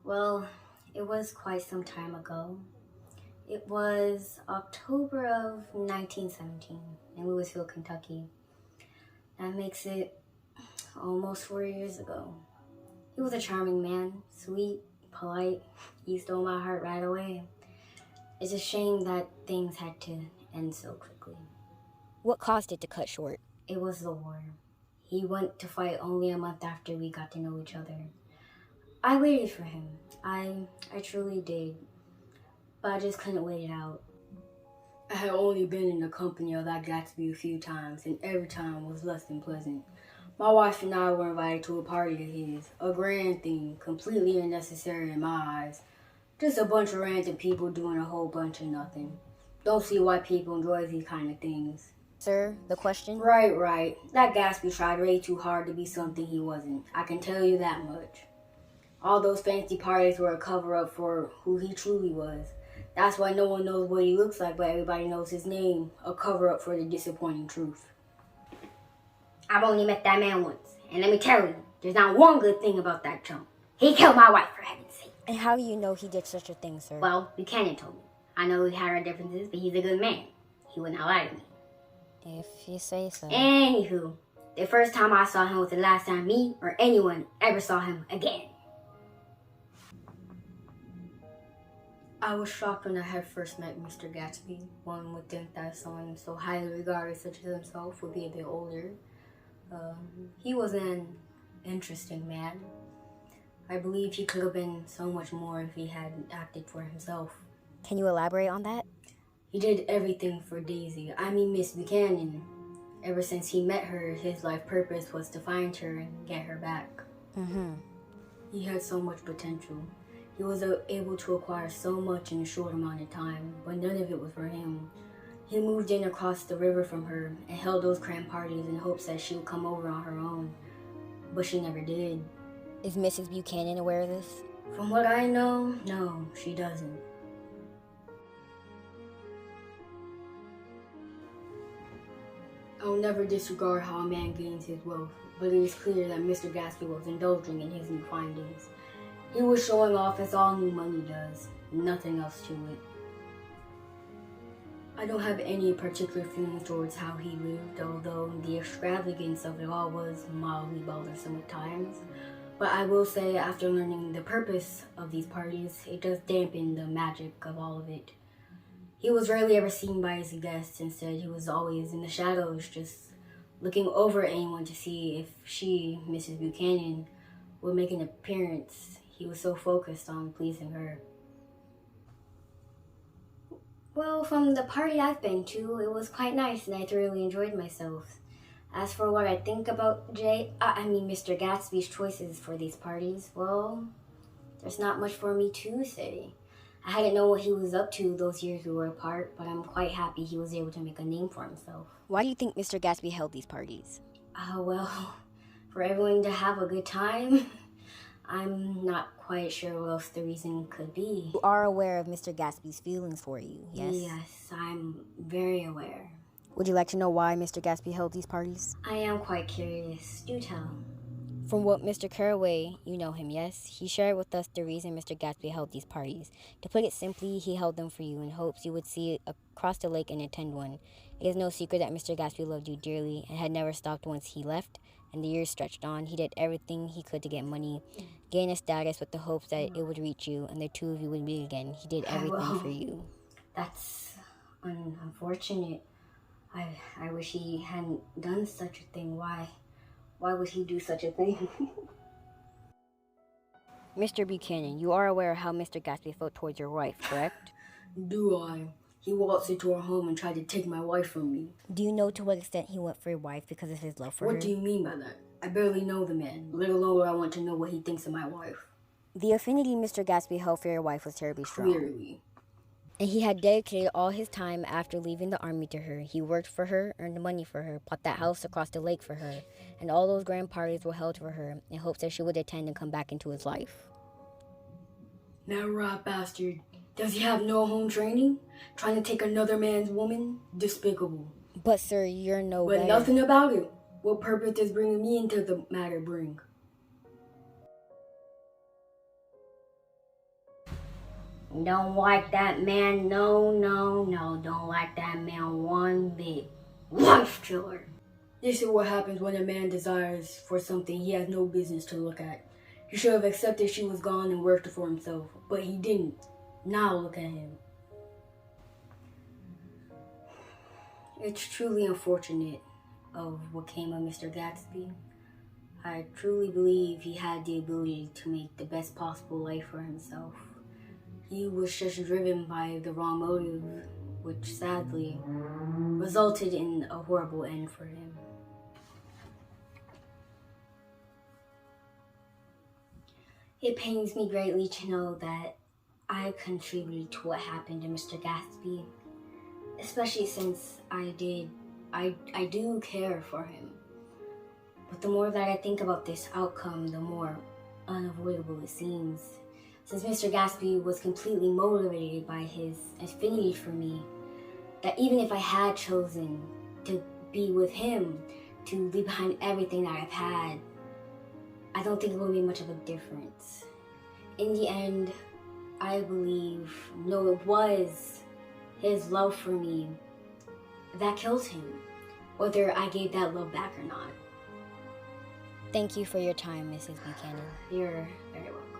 Well, it was quite some time ago. It was October of 1917 in Louisville, Kentucky. That makes it almost 4 years ago. He was a charming man, sweet, polite. He stole my heart right away. It's a shame that things had to end so quickly. What caused it to cut short? It was the war. He went to fight only a month after we got to know each other. I waited for him. I truly did. But I just couldn't wait it out. I had only been in the company of that Gatsby a few times, and every time was less than pleasant. My wife and I were invited to a party of his, a grand thing, completely unnecessary in my eyes. Just a bunch of random people doing a whole bunch of nothing. Don't see why people enjoy these kind of things. Sir, the question? Right. That Gatsby tried way too hard to be something he wasn't. I can tell you that much. All those fancy parties were a cover-up for who he truly was. That's why no one knows what he looks like, but everybody knows his name. A cover-up for the disappointing truth. I've only met that man once, and let me tell you, there's not one good thing about that chump. He killed my wife, for heaven's sake. And how do you know he did such a thing, sir? Well, Buchanan told me. I know we had our differences, but he's a good man. He would not lie to me. If you say so. Anywho, the first time I saw him was the last time me or anyone ever saw him again. I was shocked when I had first met Mr. Gatsby. One would think that someone so highly regarded such as himself would be a bit older. He was an interesting man. I believe he could have been so much more if he had acted for himself. Can you elaborate on that? He did everything for Daisy. I mean Miss Buchanan. Ever since he met her, his life purpose was to find her and get her back. He had so much potential. He was able to acquire so much in a short amount of time, but none of it was for him. He moved in across the river from her and held those cram parties in hopes that she would come over on her own, but she never did. Is Mrs. Buchanan aware of this? From what I know, no, she doesn't. I'll never disregard how a man gains his wealth, but it is clear that Mr. Gatsby was indulging in his new findings. He was showing off as all new money does, nothing else to it. I don't have any particular feelings towards how he lived, although the extravagance of it all was mildly bothersome at times. But I will say, after learning the purpose of these parties, it does dampen the magic of all of it. He was rarely ever seen by his guests. Instead, he was always in the shadows, just looking over at anyone to see if she, Mrs. Buchanan, would make an appearance. He was so focused on pleasing her. Well, from the party I've been to, it was quite nice and I thoroughly enjoyed myself. As for what I think about Mr. Gatsby's choices for these parties, well, there's not much for me to say. I hadn't known what he was up to those years we were apart, but I'm quite happy he was able to make a name for himself. Why do you think Mr. Gatsby held these parties? Well, for everyone to have a good time. I'm not quite sure what else the reason could be. You are aware of Mr. Gatsby's feelings for you, yes? Yes, I'm very aware. Would you like to know why Mr. Gatsby held these parties? I am quite curious. Do tell. From what Mr. Caraway, you know him, yes? He shared with us the reason Mr. Gatsby held these parties. To put it simply, he held them for you in hopes you would see it across the lake and attend one. It is no secret that Mr. Gatsby loved you dearly and had never stopped once he left, and the years stretched on. He did everything he could to get money, gain a status with the hopes that it would reach you and the two of you would meet again. He did everything for you. That's unfortunate. I wish he hadn't done such a thing. Why would he do such a thing? Mr. Buchanan, you are aware of how Mr. Gatsby felt towards your wife, correct? Do I? He waltzed into our home and tried to take my wife from me. Do you know to what extent he went for your wife because of his love for her? What do you mean by that? I barely know the man, let alone would I want to know what he thinks of my wife. The affinity Mr. Gatsby held for your wife was terribly strong. Clearly. And he had dedicated all his time after leaving the army to her. He worked for her, earned money for her, bought that house across the lake for her, and all those grand parties were held for her in hopes that she would attend and come back into his life. That right bastard. Does he have no home training? Trying to take another man's woman? Despicable. But sir, you're no But better. nothing about it. What purpose does bringing me into the matter bring? Don't like that man. No, no, no. Don't like that man one bit. Wife killer. This is what happens when a man desires for something he has no business to look at. He should have accepted she was gone and worked for himself, but he didn't. Now look at him. It's truly unfortunate of what came of Mr. Gatsby. I truly believe he had the ability to make the best possible life for himself. He was just driven by the wrong motive, which sadly resulted in a horrible end for him. It pains me greatly to know that I contributed to what happened to Mr. Gatsby, especially since I do care for him. But the more that I think about this outcome, the more unavoidable it seems. Since Mr. Gatsby was completely motivated by his affinity for me, that even if I had chosen to be with him, to leave behind everything that I've had, I don't think it would make much of a difference. In the end, I believe, no, it was his love for me that killed him, whether I gave that love back or not. Thank you for your time, Mrs. Buchanan. You're very welcome.